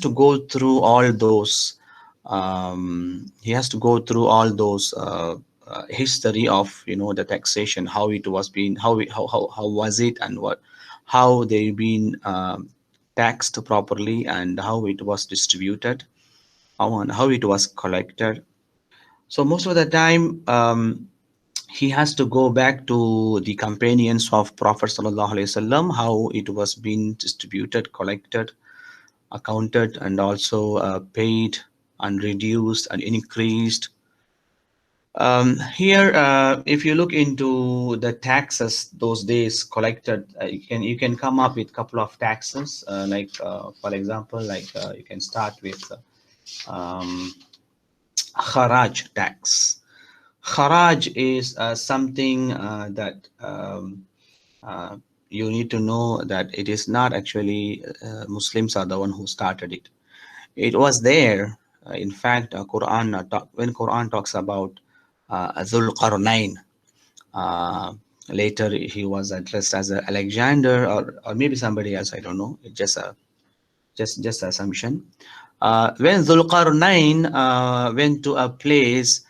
to go through all those. He has to go through all those history of the taxation, how it was being, how was it, and what how they been taxed properly, and how it was distributed, how it was collected. So most of the time, he has to go back to the companions of Prophet Sallallahu Alaihi Wasallam, how it was being distributed, collected, accounted, and also paid and reduced and increased. Here, if you look into the taxes those days collected, you can come up with couple of taxes. For example, you can start with um, Kharaj tax. Kharaj is something that uh, you need to know that it is not actually Muslims are the one who started it. It was there. In fact, when Quran talks about Dhul Qarnain, uh, later he was addressed as Alexander, or maybe somebody else. I don't know. It's just assumption. When Dhulqarnain went to a place,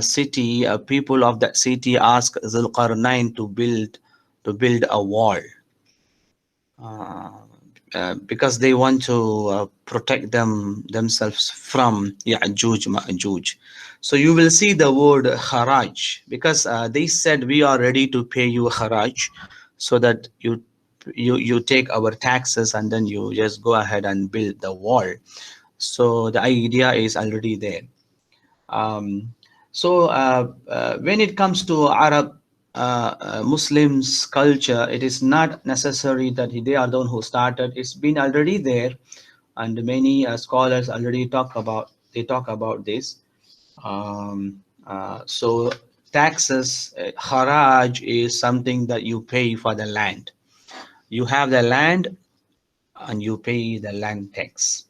city, people of that city asked Dhulqarnain to build a wall, uh, because they want to protect themselves from Ya'juj Ma'juj. So you will see the word Kharaj, because they said we are ready to pay you Kharaj, so that you take our taxes and then you just go ahead and build the wall. So the idea is already there. When it comes to Arab Muslims culture, it is not necessary that they are the one who started. It's been already there, and many scholars already talk about this. So taxes, haraj is something that you pay for the land. You have the land and you pay the land tax.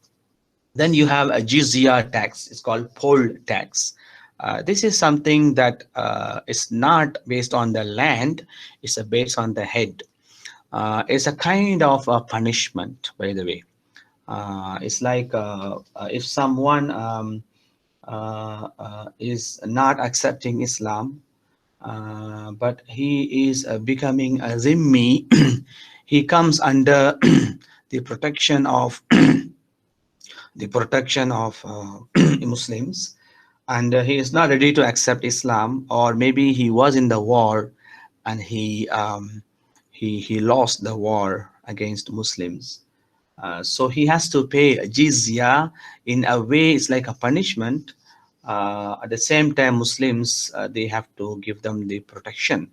Then you have a jizya tax. It's called poll tax. This is something that is not based on the land. It's based on the head. It's a kind of a punishment, by the way. It's like if someone is not accepting Islam, but he is becoming a zimmi, he comes under the protection of Muslims, and he is not ready to accept Islam, or maybe he was in the war and he lost the war against Muslims. So he has to pay a jizya. In a way, it's like a punishment. At the same time, Muslims, they have to give them the protection.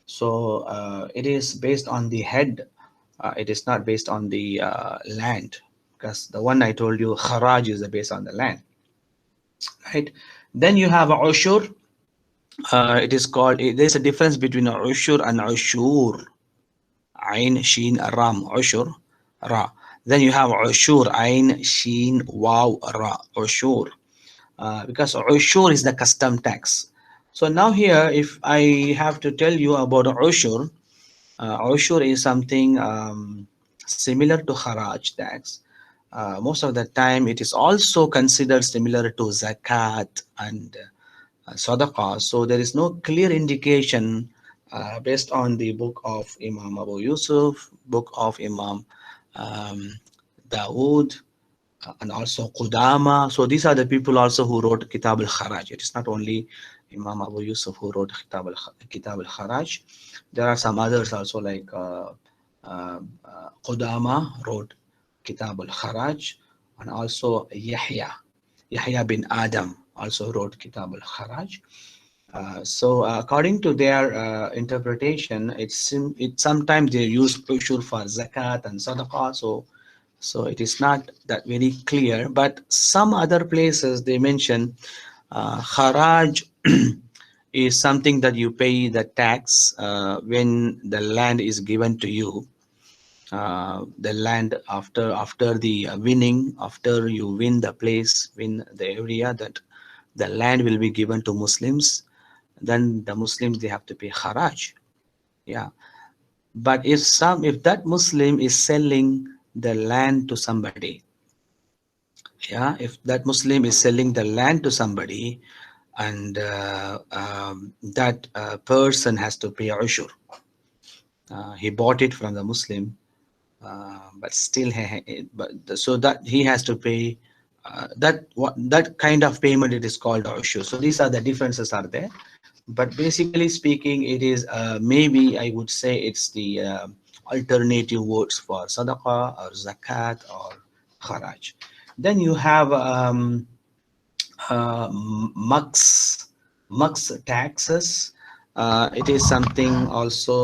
So it is based on the head. It is not based on the land, because the one I told you, Kharaj, is based on the land, right? Then you have Ushur. It is called. There's a difference between Ushur and Ushur. Ain, Sheen, Ram, Ushur, Ra. Then you have Ushur, Ain, Sheen, Waw, Ra, Ushur. Because Ushur is the custom tax. So now here, if I have to tell you about Ushur, Ushur is something similar to Kharaj tax. Most of the time, it is also considered similar to Zakat and Sadaqah. So there is no clear indication based on the book of Imam Abu Yusuf, book of Imam um, Dawood, and also Qudama. So these are the people also who wrote Kitab al-Kharaj. It is not only Imam Abu Yusuf who wrote Kitab al-Kharaj. There are some others also, like Qudama wrote Kitab al-Kharaj, and also Yahya bin Adam also wrote Kitab al-Kharaj. So according to their interpretation, it sometimes they use ushur for zakat and sadaqah. So it is not that very clear. But some other places they mention kharaj is something that you pay the tax when the land is given to you. The land after the winning, after you win the place, win the area, that the land will be given to Muslims. Then the Muslims, they have to pay kharaj. Yeah. But if that Muslim is selling the land to somebody, Yeah, if that Muslim is selling the land to somebody, and that person has to pay ushur. He bought it from the Muslim, but still, so that he has to pay that kind of payment. It is called ushur. So these are the differences are there. But basically speaking, it is maybe I would say it's the alternative words for sadaqah or zakat or kharaj. Then you have mux taxes. It is something also.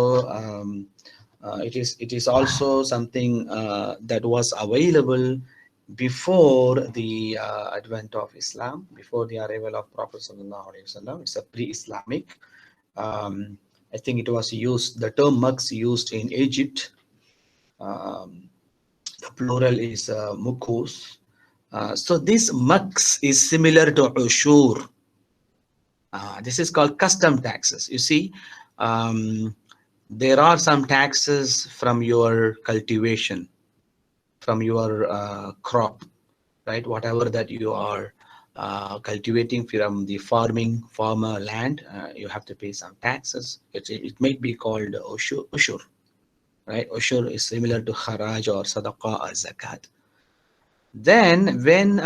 It is also something that was available before the advent of Islam, before the arrival of Prophet Sallallahu Alaihi Wasallam. It's a pre-Islamic. Um, I think it was used. The term mux used in Egypt. Um, the plural is mukus. So this mux is similar to ushur. This is called custom taxes. You see, um, there are some taxes from your cultivation, from your crop, right? Whatever that you are cultivating from the farmer land, you have to pay some taxes. It might be called ushur, right? Ushur is similar to kharaj or sadaqah or zakat. Then when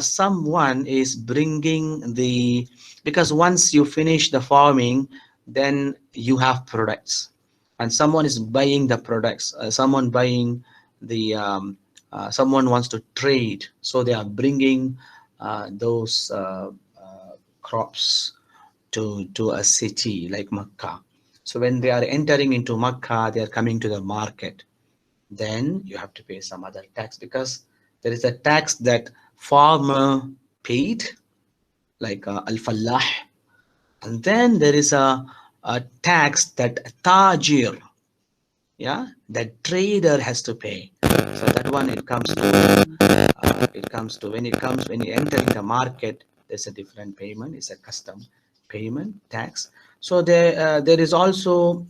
someone is bringing the, because once you finish the farming, then you have products, and someone is buying the products, someone buying the someone wants to trade, so they are bringing those crops to a city like Makkah. So when they are entering into Makkah, they are coming to the market, then you have to pay some other tax, because there is a tax that farmer paid, like al-fallah, and then there is a tax that tajir, yeah, that trader has to pay. So that one, when you enter in the market, there's a different payment. It's a custom payment tax. So there is also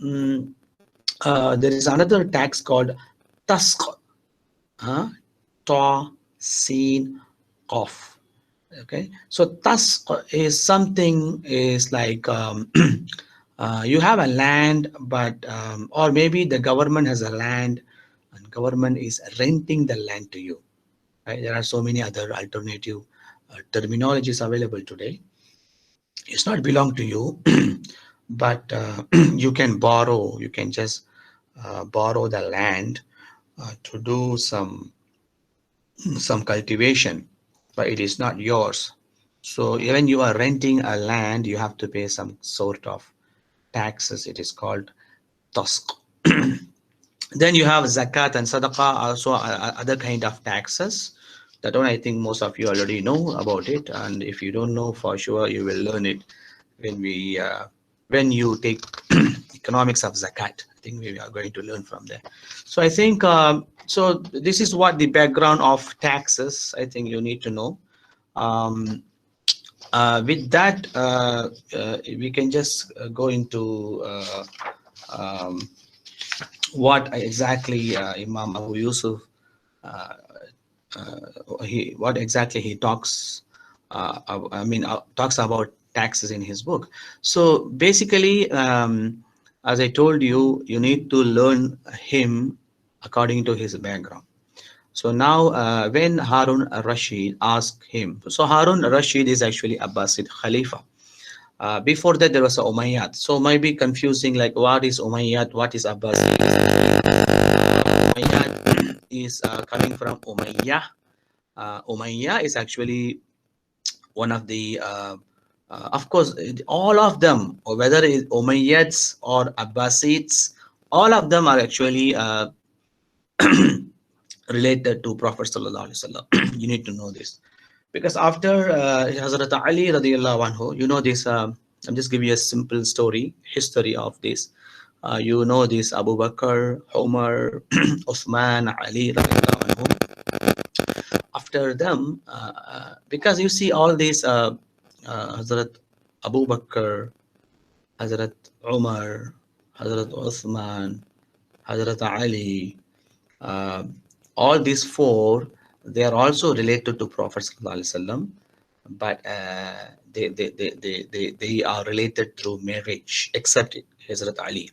there is another tax called task, huh? Ta, sin, off. Okay, so task is something is like you have a land, but or maybe the government has a land, and government is renting the land to you. Right? There are so many other alternative terminologies available today. It's not belong to you, but you can borrow. You can just borrow the land to do some cultivation, but it is not yours. So when you are renting a land, you have to pay some sort of taxes. It is called task. Then you have zakat and sadaqah, also other kind of taxes. That one I think most of you already know about it, and if you don't know, for sure you will learn it when you take economics of zakat. I think we are going to learn from there. So I think so. This is what the background of taxes. I think you need to know. Um, with that, we can just go into um, what exactly Imam Abu Yusuf uh, what exactly he talks. Talks about taxes in his book. So basically, as I told you, you need to learn him according to his background. So now, when Harun al-Rashid asked him, so Harun al-Rashid is actually Abbasid Khalifa. Before that, there was a Umayyad. So might be confusing, like what is Umayyad, what is Abbasi? Umayyad is coming from Umayyah. Umayyah is actually one of the, of course, all of them, or whether it's Umayyads or Abbasids, all of them are actually related to Prophet Sallallahu Alaihi Wasallam. You need to know this, because after Hazrat Ali radiallahu anhu, you know this. I'm just giving you a simple story, history of this. You know this Abu Bakr, Umar, Uthman, Ali radiallahu anhu. After them, because you see all these Hazrat Abu Bakr, Hazrat Umar, Hazrat Uthman, Hazrat Ali, uh, all these four, They are also related to Prophet Sallallahu Alaihi Wasallam, but they are related through marriage, except Hazrat Ali.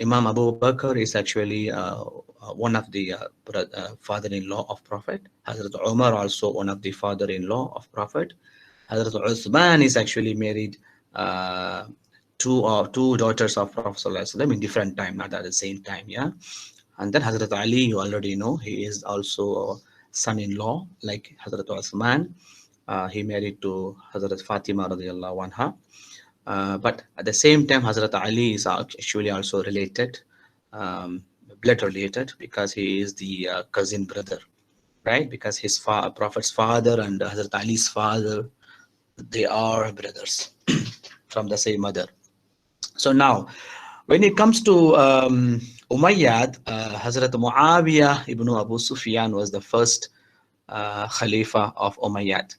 Imam Abu Bakr is actually one of the father-in-law of Prophet. Hazrat Umar also one of the father-in-law of Prophet. Hazrat Uthman is actually married uh, two daughters of Prophet Sallallahu Alaihi Wasallam in different time, not at the same time. Yeah, and then Hazrat Ali, you already know, he is also son-in-law like Hazrat Uthman. He married to Hazrat Fatima radiallahu anha. But at the same time, Hazrat Ali is actually also related, blood related, because he is the cousin brother, right? Because his Prophet's father and Hazrat Ali's father, they are brothers from the same mother. So now, when it comes to Umayyad, Hazrat Muawiyah ibn Abu Sufyan was the first Khalifa of Umayyad.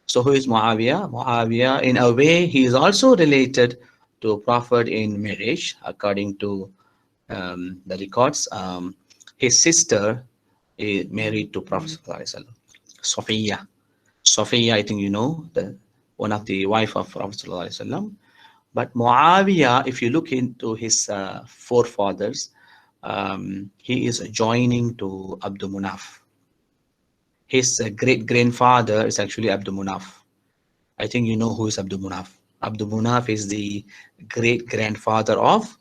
So who is Muawiyah? Muawiyah, in a way, he is also related to Prophet in marriage, according to the records. His sister is married to Prophet Sallallahu Alaihi Wasallam, Sophia. Sophia, I think you know, the one of the wife of Prophet Sallallahu Alaihi Wasallam. But Muawiyah, if you look into his forefathers, he is joining to Abdul Munaf. His great grandfather is actually Abdul Munaf. I think you know who is Abdul Munaf. Abdul Munaf is the great grandfather of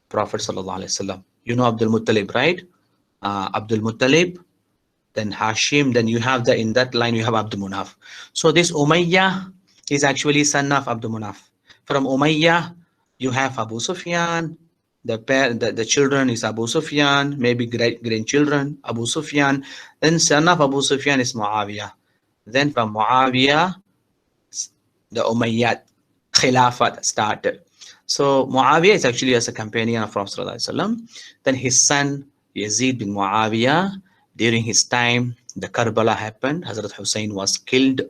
Prophet Sallallahu Alaihi Wasallam. You know Abdul Muttalib, right? Abdul Muttalib, then Hashim, then you have in that line you have Abdul Munaf. So this Umayyah is actually son of Abdul Munaf. From Umayyah, you have Abu Sufyan, the children is Abu Sufyan, maybe great grandchildren, Abu Sufyan, then son of Abu Sufyan is Muawiyah. Then from Muawiyah, the Umayyad Khilafat started. So Muawiyah is actually as a companion of Prophet ﷺ. Then his son Yazid bin Muawiyah, during his time, the Karbala happened. Hazrat Hussein was killed.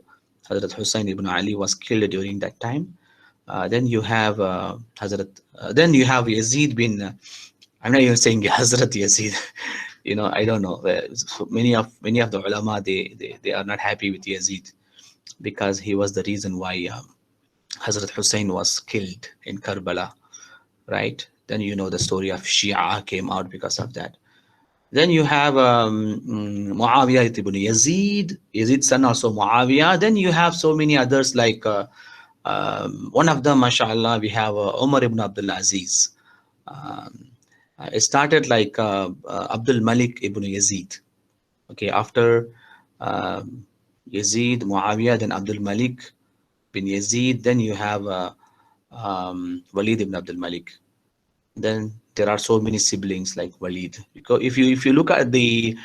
Hazrat Hussein ibn Ali was killed during that time. Then you have then you have Yazid bin. I'm not even saying Hazrat Yazid. You know, I don't know. Many of the ulama they are not happy with Yazid because he was the reason why Hazrat Hussein was killed in Karbala, right? Then you know the story of Shia came out because of that. Then you have Muawiyah ibn Yazid, Yazid's son also Muawiyah. Then you have so many others like one of them, mashallah, we have Umar ibn Abdul Aziz. It started like Abdul Malik ibn Yazid. Okay, after Yazid, Muawiyah, then Abdul Malik bin Yazid, then you have Walid ibn Abdul Malik. Then there are so many siblings like Walid. Because if you look at the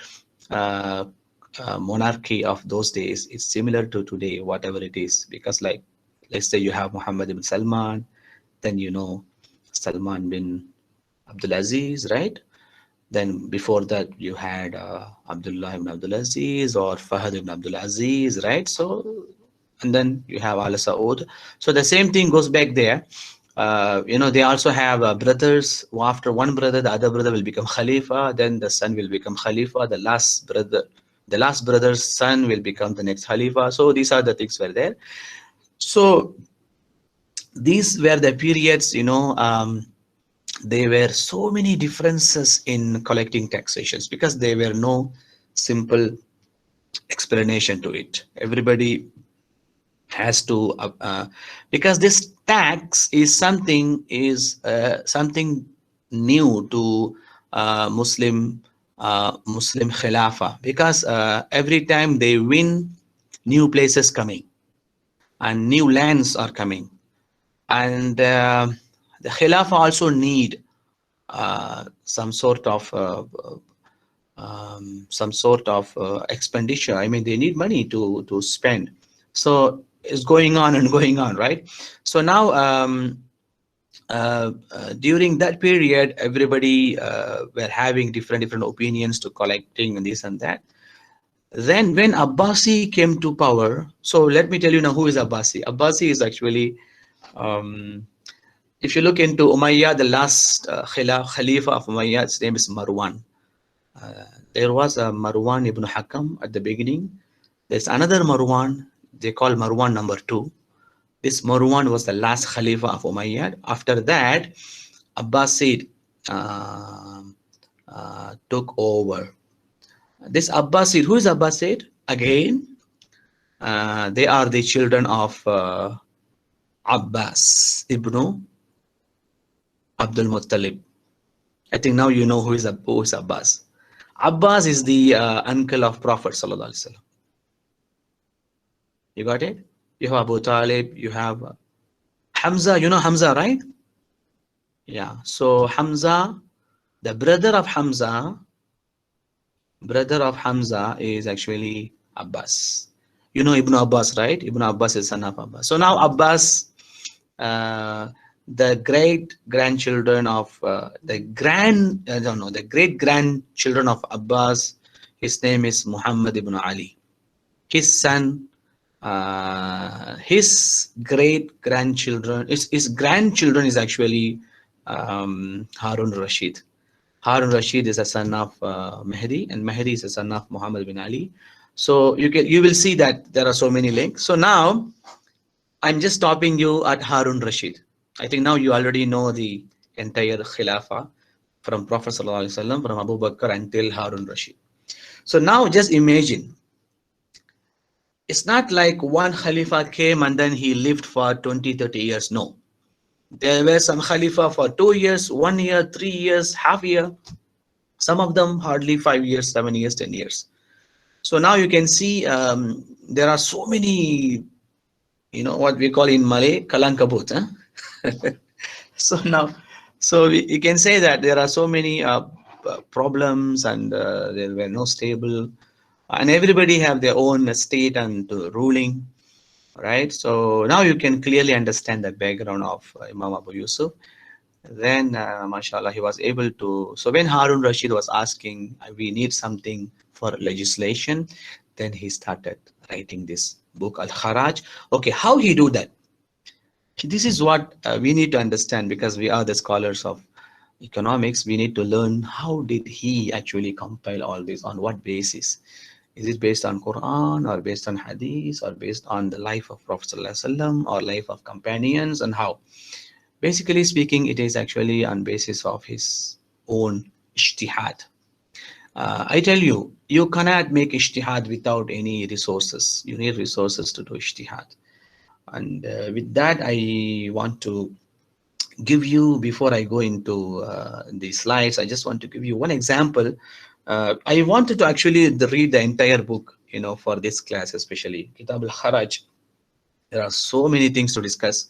monarchy of those days, it's similar to today, whatever it is. Because like, let's say you have Muhammad ibn Salman, then you know Salman bin Abdul Aziz, right? Then before that you had Abdullah ibn Abdul Aziz or Fahad ibn Abdul Aziz, right? So, and then you have Al Saud. So the same thing goes back there. You know, they also have brothers. After one brother, the other brother will become Khalifa. Then the son will become Khalifa. The last brother's son will become the next Khalifa. So these are the things were there. So these were the periods, you know, there were so many differences in collecting taxations because there were no simple explanation to it. Everybody has to because this tax is something new to Muslim Khilafah, because every time they win, new places coming and new lands are coming, and the Khilafah also need some sort of expenditure. I mean, they need money to spend. So it's going on and going on, right? So now during that period, everybody were having different opinions to collecting and this and that. Then when Abbasi came to power, so let me tell you now who is Abbasi. Abbasi is actually, if you look into Umayyad, the last Khalifa of Umayyad, his name is Marwan. There was a Marwan ibn Hakam at the beginning. There's another Marwan, they call Marwan number two. This Marwan was the last Khalifa of Umayyad. After that, Abbasid uh, took over. This Abbasid, who is Abbasid? Again, they are the children of Abbas ibn Abdul Muttalib. I think now you know who is Abbas. Abbas is the uncle of Prophet Sallallahu Alaihi Wasallam. You got it? You have Abu Talib, you have Hamza, you know Hamza, right? Yeah. So Hamza, the brother of Hamza is actually Abbas. You know Ibn Abbas, right? Ibn Abbas is son of Abbas. So now Abbas, uh, the great grandchildren of the great grandchildren of Abbas, his name is Muhammad ibn Ali. His son, his great grandchildren, his grandchildren is actually Harun Rashid. Harun Rashid is a son of Mehdi, and Mehdi is a son of Muhammad bin Ali. So you will see that there are so many links. So now I'm just stopping you at Harun Rashid. I think now you already know the entire Khilafah from Prophet Sallallahu Alaihi Wasallam, from Abu Bakr until Harun Rashid. So now just imagine, it's not like one Khalifa came and then he lived for 20, 30 years. No. There were some Khalifa for 2 years, 1 year, 3 years, half year. Some of them hardly 5 years, 7 years, 10 years. So now you can see there are so many, what we call in Malay, kalankabut. Huh? So now, you can say that there are so many problems, and there were no stable, and everybody have their own state and ruling, right? So now you can clearly understand the background of Imam Abu Yusuf. Then, mashallah, he was able to. So when Harun Rashid was asking, we need something for legislation, then he started writing this book, Al-Kharaj. Okay, how he do that? This is what we need to understand, because we are the scholars of economics. We need to learn how did he actually compile all this, on what basis. Is it based on Quran, or based on Hadith, or based on the life of Prophet ﷺ, or life of companions, and how? Basically speaking, it is actually on basis of his own ijtihad. I tell you, you cannot make ijtihad without any resources. You need resources to do ijtihad. And with that, I want to give you, before I go into the slides, I just want to give you one example. I wanted to actually read the entire book, for this class, especially Kitab al-Kharaj. There are so many things to discuss,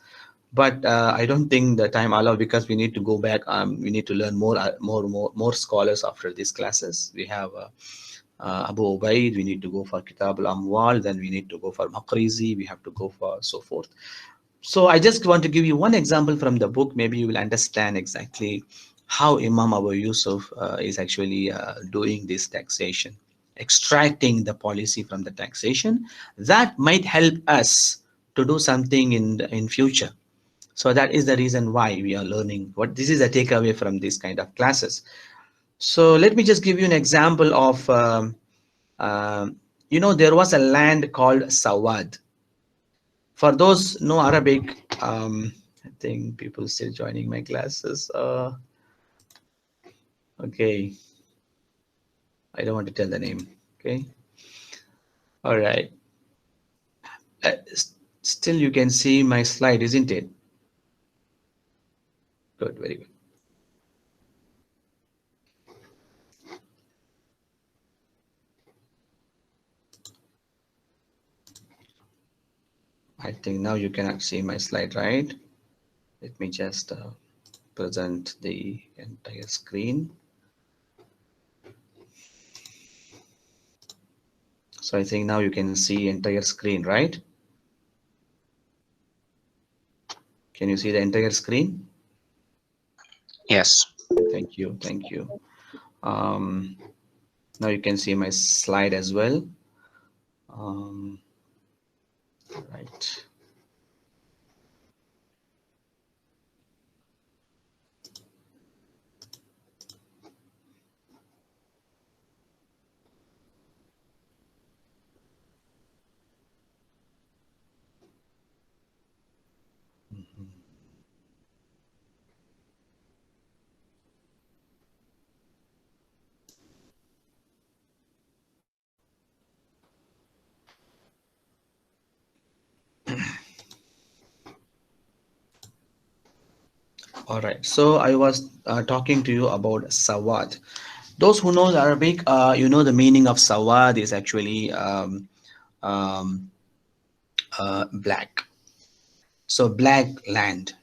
but I don't think the time allow, because we need to go back. We need to learn more scholars after these classes. We have Abu Ubaid. We need to go for Kitab al-Amwal. Then we need to go for Maqrizi. We have to go for so forth. So I just want to give you one example from the book. Maybe you will understand exactly how Imam Abu Yusuf is actually doing this taxation, extracting the policy from the taxation. That might help us to do something in future. So that is the reason why we are learning. What this is a takeaway from this kind of classes. So let me just give you an example of, there was a land called Sawad. For those know Arabic, I think people still joining my classes. Okay, I don't want to tell the name. Okay, all right. Still, you can see my slide, isn't it? Good, very good. I think now you cannot see my slide, right? Let me just present the entire screen. So I think now you can see entire screen, right? Can you see the entire screen? Yes. Thank you, thank you. Now you can see my slide as well. Right. All right. So I was talking to you about Sawad. Those who know Arabic, you know the meaning of Sawad is actually um, black. So black land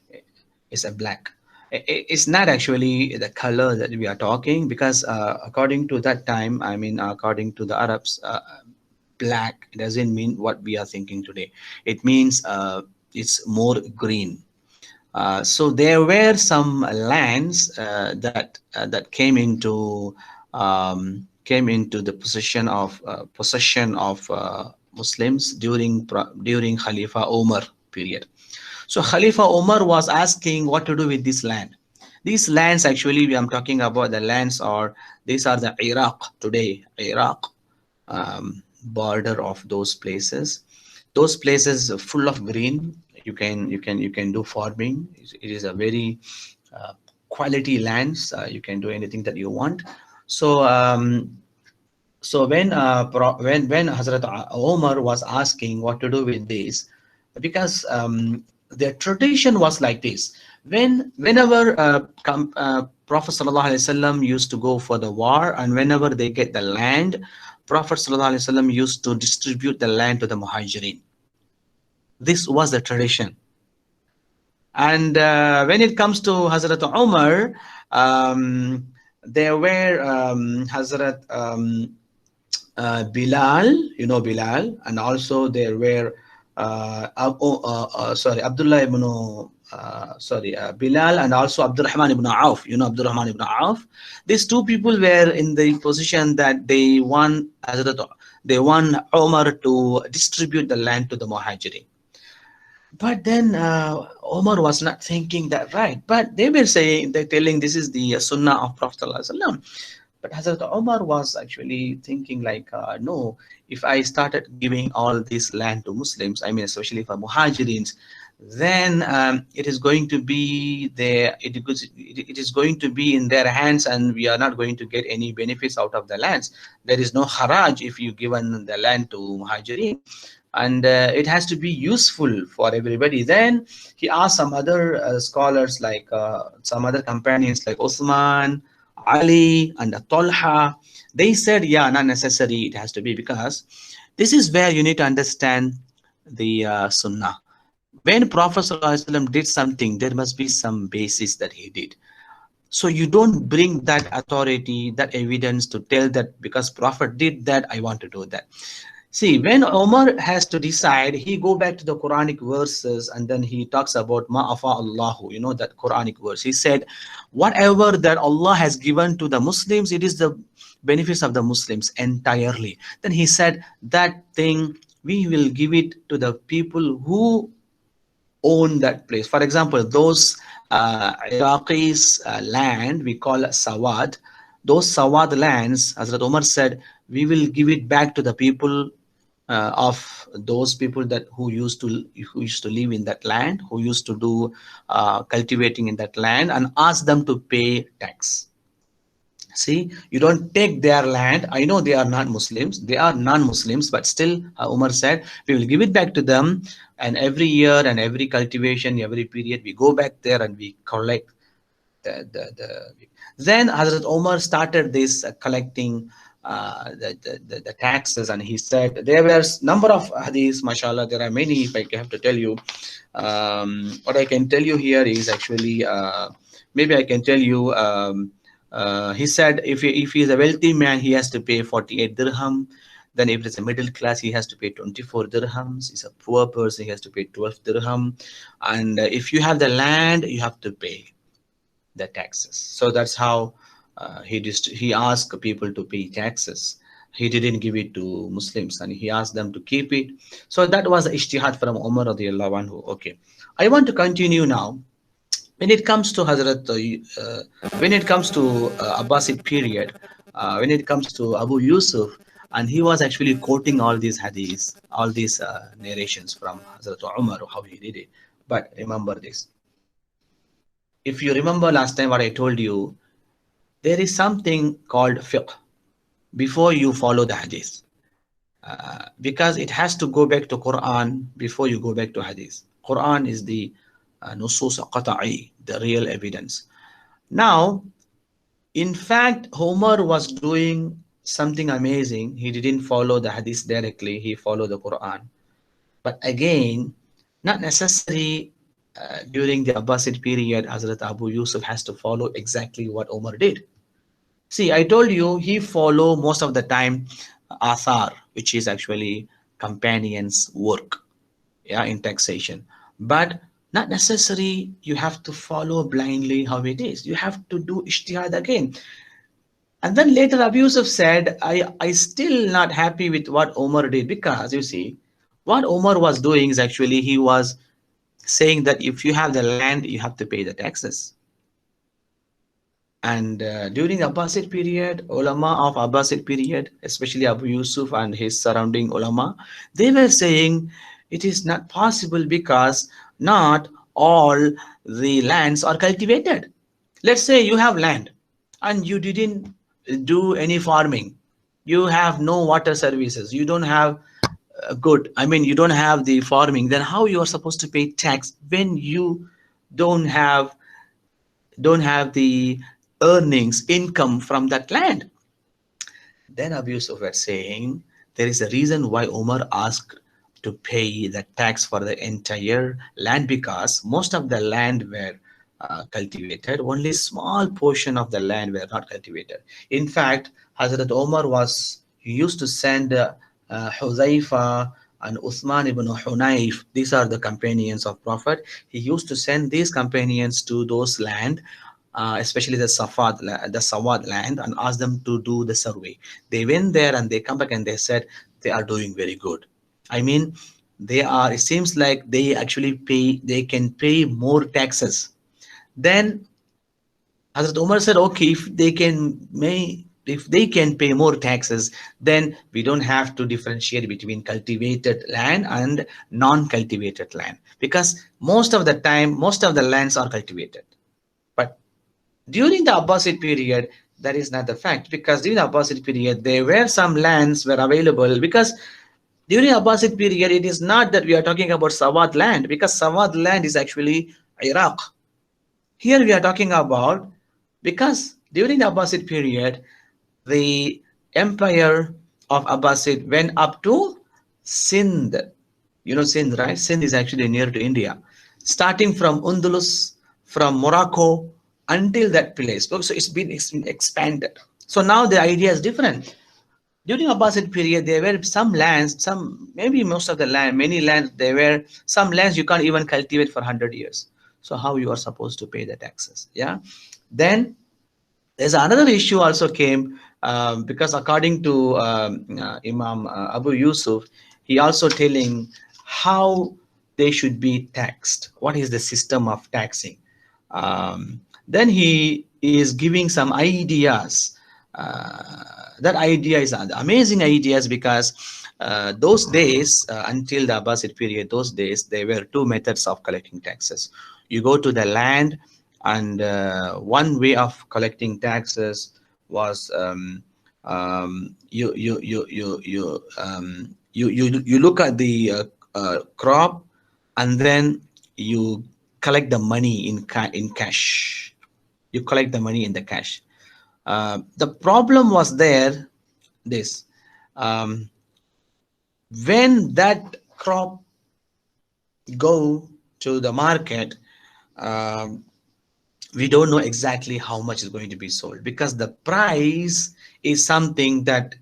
is a black. It's not actually the color that we are talking because according to that time, I mean, according to the Arabs, black doesn't mean what we are thinking today. It means it's more green. So there were some lands that came into the possession of Muslims during Khalifa Umar period. So Khalifa Umar was asking what to do with this land. These lands actually we am talking about the lands or these are the Iraq today, Iraq border of those places. Those places are full of green. You can do farming. It is a very uh, quality lands. You can do anything that you want. So when Hazrat Omar was asking what to do with this, because the tradition was like this. Whenever Prophet sallallahu alaihi wasallam used to go for the war, and whenever they get the land, Prophet sallallahu alaihi wasallam used to distribute the land to the Muhajirin. This was the tradition. And when it comes to Hazrat Umar, there were Hazrat Bilal, you know Bilal, and also there were Abdullah ibn Bilal, and also Abdurrahman ibn Auf. You know Abdurrahman ibn Auf. These two people were in the position that they want Omar to distribute the land to the Muhajirin. But then Omar was not thinking that right. But they were saying, they're telling this is the Sunnah of Prophet ﷺ. But Hazrat Omar was actually thinking like, no, if I started giving all this land to Muslims, I mean, especially for Muhajirins, then it is going to be it is going to be in their hands, and we are not going to get any benefits out of the lands. There is no Kharaj if you given the land to Muhajirin, and it has to be useful for everybody. Then he asked some other scholars, like some other companions like Osman, Ali, and Talha. They said, yeah, not necessary, it has to be, because this is where you need to understand the Sunnah. When Prophet ﷺ did something, there must be some basis that he did. So you don't bring that authority, that evidence to tell that because Prophet did that, I want to do that. See, when Omar has to decide, he go back to the Quranic verses, and then he talks about Ma'afa Allahu, you know that Quranic verse. He said, whatever that Allah has given to the Muslims, it is the benefits of the Muslims entirely. Then he said, that thing, we will give it to the people who own that place. For example, those Iraqis land we call Sawad, those Sawad lands, Hazrat Umar said, we will give it back to the people of those people that who used to live in that land, who used to do cultivating in that land, and ask them to pay tax. See, you don't take their land. I know they are not Muslims, they are non-Muslims, but still, Umar said, we will give it back to them. And every year and every cultivation, every period, we go back there and we collect the then Hazrat Omar started this collecting the taxes, and he said there were number of hadiths, mashallah, there are many. If I have to tell you, what I can tell you here is actually maybe I can tell you, he said if he is a wealthy man, he has to pay 48 dirham. Then if it's a middle class, he has to pay 24 dirhams. He's a poor person, he has to pay 12 dirham. And if you have the land, you have to pay the taxes. So that's how he asked people to pay taxes. He didn't give it to Muslims, and he asked them to keep it. So that was the ijtihad from Umar radiallahu anhu. Okay, I want to continue now. When it comes to when it comes to Abbasid period, when it comes to Abu Yusuf, and he was actually quoting all these hadiths, all these narrations from Hazrat Umar, how he did it. But remember this, if you remember last time what I told you, there is something called fiqh before you follow the hadith, because it has to go back to Quran before you go back to hadith. Quran is the nusus qata'i, the real evidence. Now, in fact, Homer was doing something amazing. He didn't follow the hadith directly, he followed the Quran. But again, not necessary during the Abbasid period, Hazrat Abu Yusuf has to follow exactly what Omar did. See, I told you he follow most of the time Athar, which is actually companions' work, yeah, in taxation. But not necessary you have to follow blindly how it is. You have to do ijtihad again. And then later Abu Yusuf said, I still not happy with what Omar did, because you see, what Omar was doing is actually he was saying that if you have the land, you have to pay the taxes. And during the Abbasid period, ulama of Abbasid period, especially Abu Yusuf and his surrounding ulama, they were saying it is not possible because not all the lands are cultivated. Let's say you have land and you didn't do any farming. You have no water services. You don't have good. I mean, you don't have the farming. Then how you are supposed to pay tax when you don't have the earnings, income from that land? Then Abu Yusuf was saying there is a reason why Umar asked to pay the tax for the entire land, because most of the land were cultivated, only small portion of the land were not cultivated. In fact, Hazrat Omar was he used to send Huzaifa and Uthman ibn Hunayf. These are the companions of Prophet. He used to send these companions to those land, especially the the Sawad land, and ask them to do the survey. They went there and they come back and they said they are doing very good. I mean, they are. It seems like they actually pay. They can pay more taxes. Then Hazrat Umar said, okay, if they can pay more taxes, then we don't have to differentiate between cultivated land and non-cultivated land, because most of the time, most of the lands are cultivated. But during the Abbasid period, that is not the fact, because during the Abbasid period, there were some lands were available, because during Abbasid period, it is not that we are talking about Sawad land, because Sawad land is actually Iraq. Here we are talking about, because during the Abbasid period, the empire of Abbasid went up to Sindh. You know Sindh, right? Sindh is actually near to India. Starting from Undulus, from Morocco until that place. So it's been expanded. So now the idea is different. During Abbasid period, there were some lands, some maybe most of the land, many lands, there were some lands you can't even cultivate for 100 years. So how you are supposed to pay the taxes? Yeah. Then there's another issue also came, because according to Imam Abu Yusuf, he also telling how they should be taxed. What is the system of taxing? Then he is giving some ideas. That idea is amazing ideas, because those days, until the Abbasid period, those days there were two methods of collecting taxes. You go to the land, and one way of collecting taxes was, you look at the crop, and then you collect the money in cash. You collect the money in the cash. The problem was there, this, um, when that crop go to the market, um, we don't know exactly how much is going to be sold, because the price is something that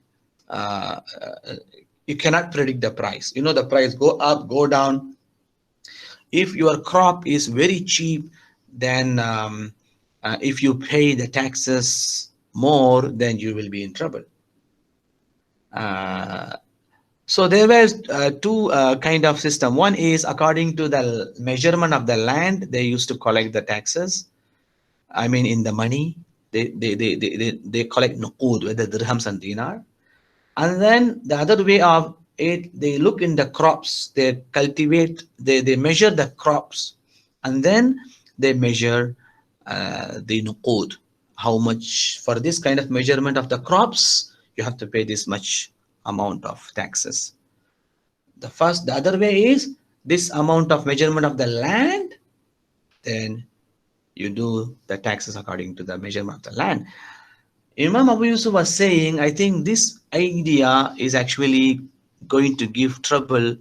you cannot predict the price. You know, the price go up, go down. If your crop is very cheap, then if you pay the taxes more, then you will be in trouble. Uh, so there were two kind of system. One is according to the measurement of the land, they used to collect the taxes. I mean, in the money, they collect nuqud, whether dirhams and dinar. And then the other way of it, they look in the crops, they cultivate, they measure the crops, and then they measure the nuqud. How much for this kind of measurement of the crops, you have to pay this much amount of taxes. The other way is this amount of measurement of the land, then you do the taxes according to the measurement of the land. Imam Abu Yusuf was saying, I think this idea is actually going to give trouble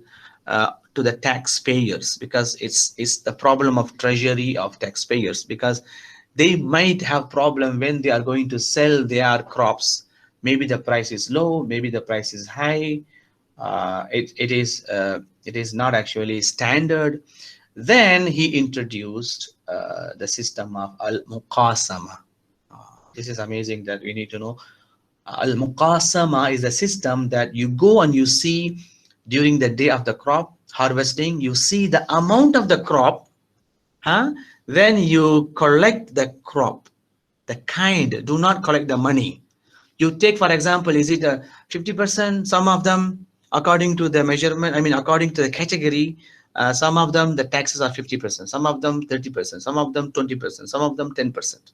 to the taxpayers, because it's the problem of treasury of taxpayers, because they might have problem when they are going to sell their crops. Maybe the price is low, maybe the price is high, it is not actually standard. Then he introduced the system of al-muqasama. This is amazing that we need to know. Al-Muqasama is a system that you go and you see during the day of the crop harvesting, you see the amount of the crop, huh? Then you collect the crop, the kind, do not collect the money. You take, for example, is it a 50%? Some of them, according to the measurement, I mean, according to the category, some of them, the taxes are 50%, some of them 30%, some of them 20%, some of them 10%.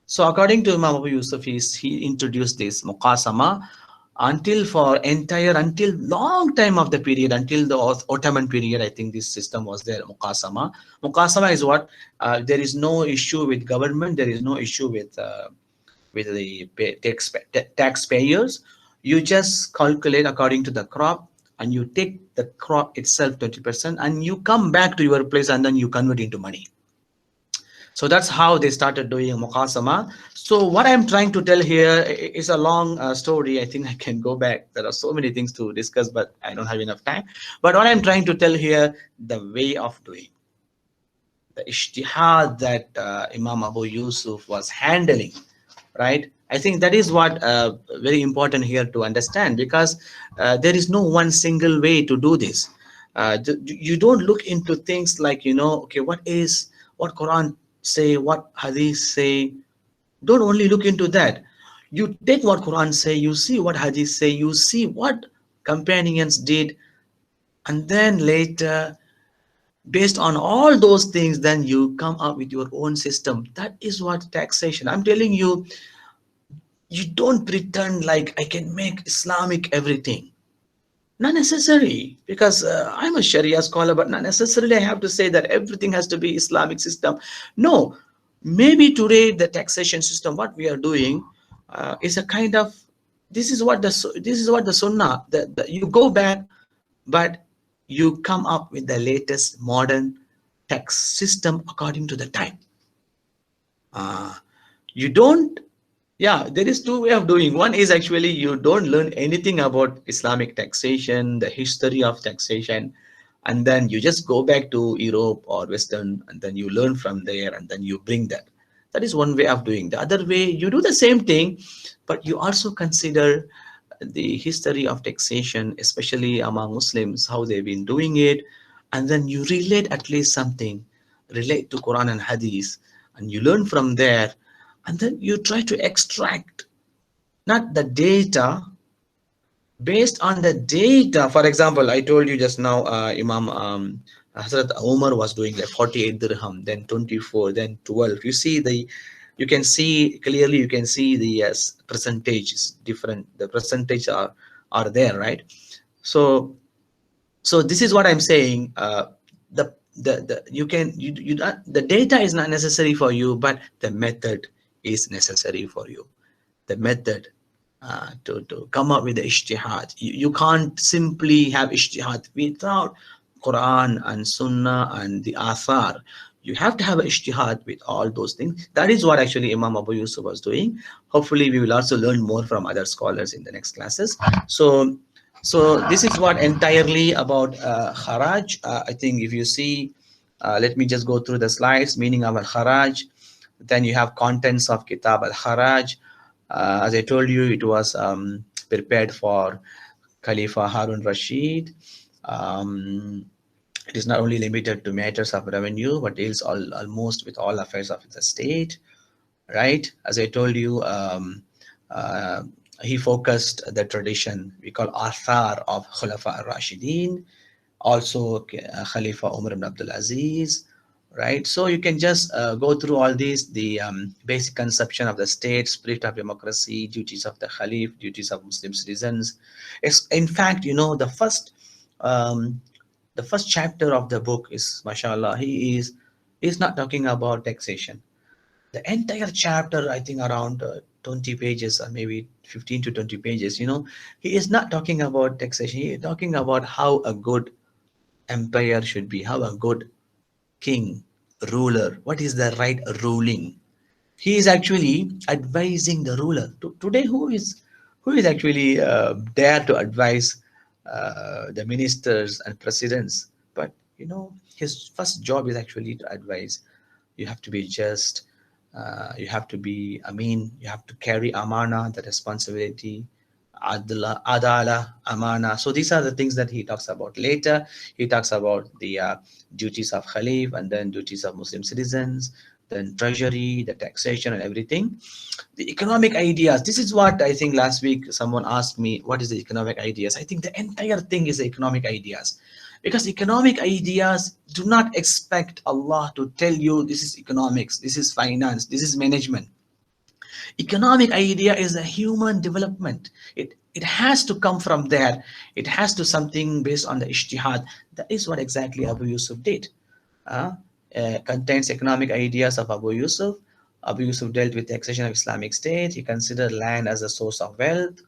So according to Imam Abu Yusuf, he introduced this muqasama until for entire, until long time of the period, until the Ottoman period. I think this system was there, muqasama. Muqasama is what? There is no issue with government. There is no issue with the taxpayers. You just calculate according to the crop, and you take the crop itself 20%, and you come back to your place, and then you convert into money. So that's how they started doing muqasama. So what I'm trying to tell here is a long story. I think I can go back. There are so many things to discuss, but I don't have enough time. But what I'm trying to tell here, the way of doing, the ijtihad that Imam Abu Yusuf was handling, right? I think that is what very important here to understand, because there is no one single way to do this. You don't look into things like, okay, what Quran say, what Hadith say. Don't only look into that. You take what Quran say, you see what Hadith say, you see what companions did, and then later, based on all those things, then you come up with your own system. That is what taxation. I'm telling you, you don't pretend like I can make Islamic everything. Not necessary, because I'm a Sharia scholar, but not necessarily I have to say that everything has to be Islamic system. No, maybe today the taxation system, what we are doing, is a kind of, this is what the Sunnah. You go back, but you come up with the latest modern tax system according to the time. Uh, you don't, yeah, there is two way of doing. One is actually you don't learn anything about Islamic taxation, the history of taxation, and then you just go back to Europe or Western, and then you learn from there, and then you bring that. That is one way of doing. The other way, you do the same thing, but you also consider the history of taxation, especially among Muslims, how they've been doing it, and then you relate at least something, relate to Quran and Hadith, and you learn from there, and then you try to extract not the data, based on the data. For example, I told you just now, Imam Hazrat Umar was doing like 48 dirham, then 24, then 12. You can see clearly, you can see the percentage is different. The percentage are there, right? So this is what I'm saying. The you can you not, the data is not necessary for you, but the method is necessary for you. The method to come up with the ijtihad. You can't simply have ijtihad without Quran and Sunnah and the Athar. You have to have a ijtihad with all those things. That is what actually Imam Abu Yusuf was doing. Hopefully, we will also learn more from other scholars in the next classes. So this is what entirely about Kharaj. I think if you see, let me just go through the slides. Meaning of al-Kharaj. Then you have contents of Kitab al-Kharaj. As I told you, it was prepared for Khalifa Harun Rashid. Um, it is not only limited to matters of revenue, but deals almost with all affairs of the state, right? As I told you, uh, he focused the tradition we call Athar of Khulafa al-Rashidin, also Khalifa Umar ibn Abdul Aziz, right? So you can just go through all these, the basic conception of the state, spirit of democracy, duties of the Khalif, duties of Muslim citizens. In fact, um, the first chapter of the book is, mashallah, he is He's not talking about taxation. The entire chapter, I think around 20 pages or maybe 15 to 20 pages, he is not talking about taxation. He is talking about how a good empire should be, how a good king, ruler, what is the right ruling. He is actually advising the ruler. Today, who is actually there to advise the ministers and presidents? But his first job is actually to advise. You have to be just. You have to be Amin. You have to carry amana, the responsibility, adala, amana. So these are the things that he talks about. Later, he talks about the duties of Khalif and then duties of Muslim citizens, then treasury, the taxation and everything. The economic ideas. This is what I think last week someone asked me, what is the economic ideas? I think the entire thing is the economic ideas. Because economic ideas do not expect Allah to tell you this is economics, this is finance, this is management. Economic idea is a human development. It has to come from there. It has to something based on the ijtihad. That is what exactly Abu Yusuf did. uh, Contains economic ideas of Abu Yusuf. Abu Yusuf dealt with taxation of Islamic State. He considered land as a source of wealth,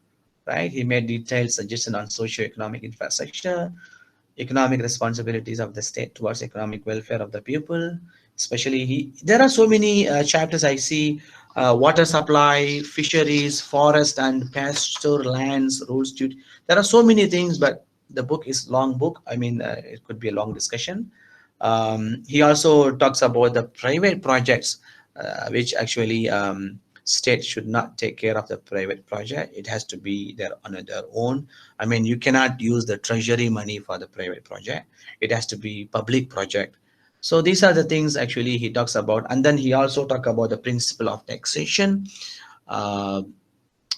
right? He made detailed suggestions on socio-economic infrastructure, economic responsibilities of the state towards economic welfare of the people. Especially, there are so many chapters I see: water supply, fisheries, forest and pasture lands, rules. There are so many things, but the book is long book. I mean, it could be a long discussion. He also talks about the private projects, which actually state should not take care of the private project. It has to be their on their own. I mean, you cannot use the treasury money for the private project. It has to be public project. So these are the things actually he talks about, and then he also talk about the principle of taxation. Uh,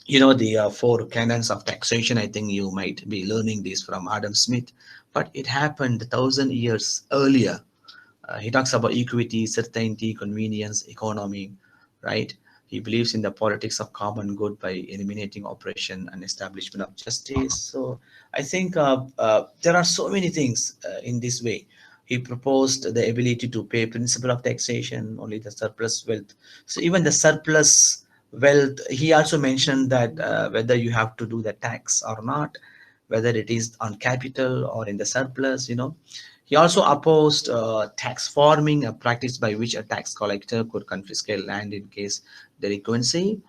the four canons of taxation. I think you might be learning this from Adam Smith, but it happened 1,000 years earlier. He talks about equity, certainty, convenience, economy, right? He believes in the politics of common good by eliminating oppression and establishment of justice. So I think there are so many things in this way. He proposed the ability to pay principle of taxation, only the surplus wealth. So even the surplus wealth, he also mentioned that whether you have to do the tax or not, whether it is on capital or in the surplus. He also opposed tax farming, a practice by which a tax collector could confiscate land in case delinquency.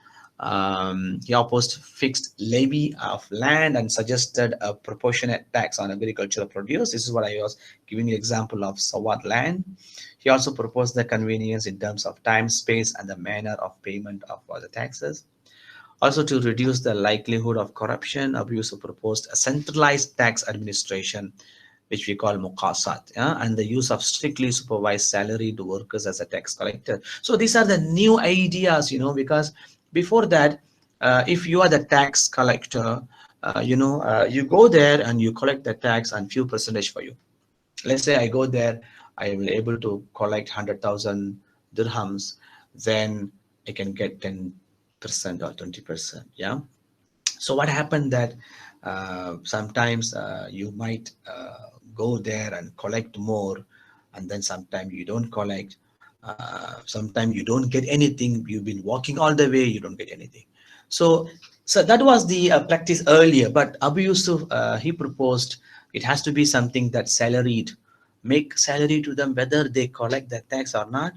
He opposed fixed levy of land and suggested a proportionate tax on agricultural produce. This is what I was giving you example of Sawat land. He also proposed the convenience in terms of time, space, and the manner of payment of the taxes. Also, to reduce the likelihood of corruption, Abu Yusuf proposed a centralized tax administration, which we call muqasat, yeah, and the use of strictly supervised salaried workers as a tax collector. So these are the new ideas, because before that, if you are the tax collector, you go there and you collect the tax and few percentage for you. Let's say I go there, I will able to collect 100,000 dirhams, then I can get 10% or 20%. Yeah. So what happened that sometimes you might go there and collect more, and then sometimes you don't collect. Sometimes you don't get anything. You've been walking all the way, you don't get anything. So, so that was the practice earlier. But Abu Yusuf, he proposed it has to be something that salaried, make salary to them whether they collect the tax or not.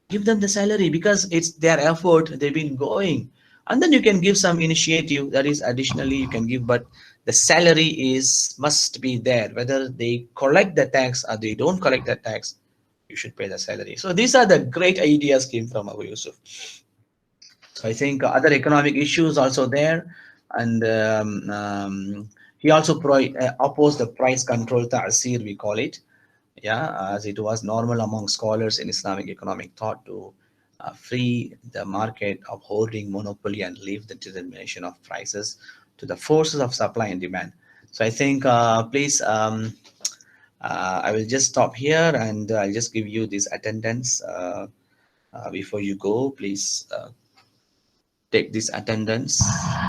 Give them the salary because it's their effort. They've been going, and then you can give some initiative that is additionally you can give, but the salary is must be there whether they collect the tax or they don't collect the tax. You should pay the salary. So these are the great ideas came from Abu Yusuf. So I think other economic issues also there, and he also opposed the price control ta'asir, we call it, yeah, as it was normal among scholars in Islamic economic thought to free the market of holding monopoly and leave the determination of prices to the forces of supply and demand. So I think, please, I will just stop here and I'll just give you this attendance. Before you go, please take this attendance.